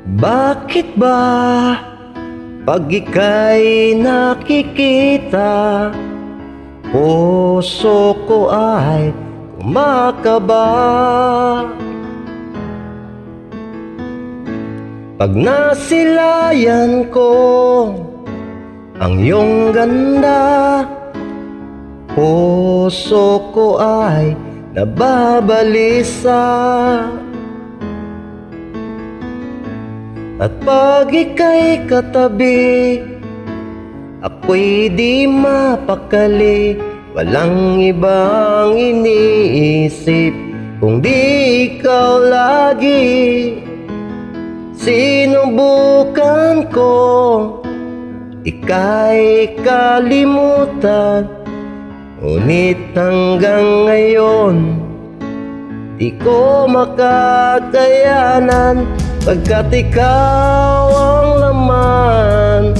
Bakit ba pag ika'y nakikita, puso ko ay kumakaba? Pag nasilayan ko ang iyong ganda, puso ko ay nababalisa. At pag ika'y katabi, ako'y di mapakali. Walang ibang iniisip kung di ikaw lagi. Sinubukan ko ika'y kalimutan, ngunit hanggang ngayon di ko makakayanan. Pagkat ikaw ang laman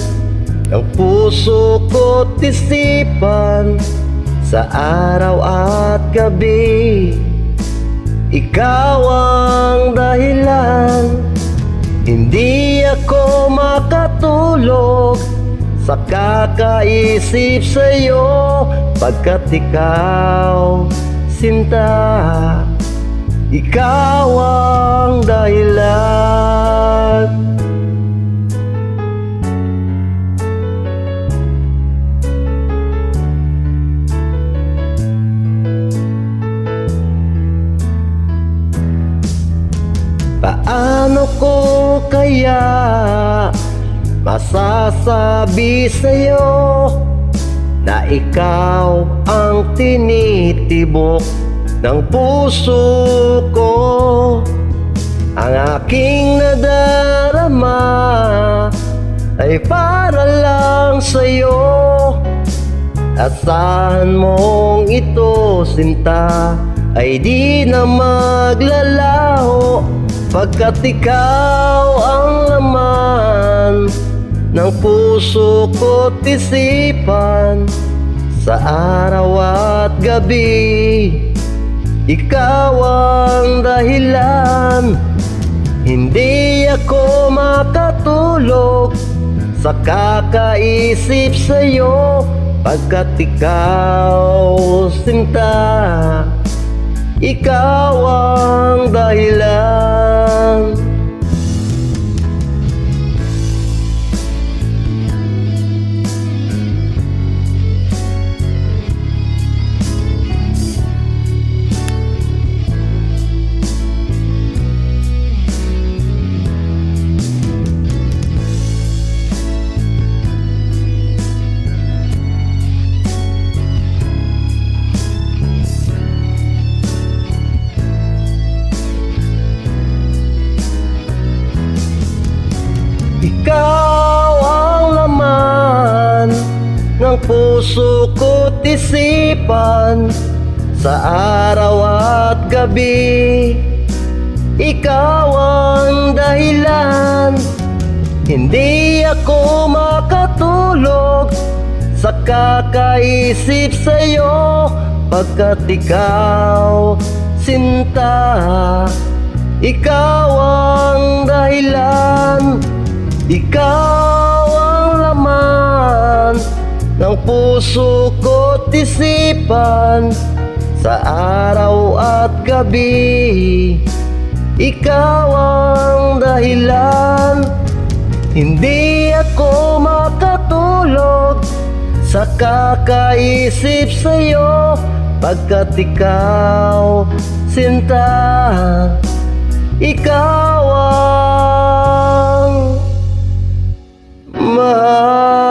ng puso ko't isipan, sa araw at gabi ikaw ang dahilan. Hindi ako makatulog sa kakaisip sa'yo, pagkat ikaw, sinta, ikaw ang dahilan. Paano ko kaya masasabi sa'yo na ikaw ang tinitibok ng puso ko? Ang aking nadarama ay para lang sa'yo. Asahan mong ito, sinta, ay di na maglalaho, pagkat ikaw ang laman ng puso ko't isipan, sa araw at gabi ikaw ang dahilan. Hindi ako makatulog sa kakaisip sa'yo, pagkat ikaw, sinta, ikaw ang dahilan. Ikaw ang laman ng puso ko't isipan, sa araw at gabi ikaw ang dahilan. Hindi ako makatulog sa kakaisip sa'yo, pagkat ikaw, sinta, ikaw ang dahilan. Ikaw ang laman ng puso ko't isipan, sa araw at gabi ikaw ang dahilan. Hindi ako makatulog sa kakaisip sa'yo, pagkat ikaw, sinta, ikaw ang mahal.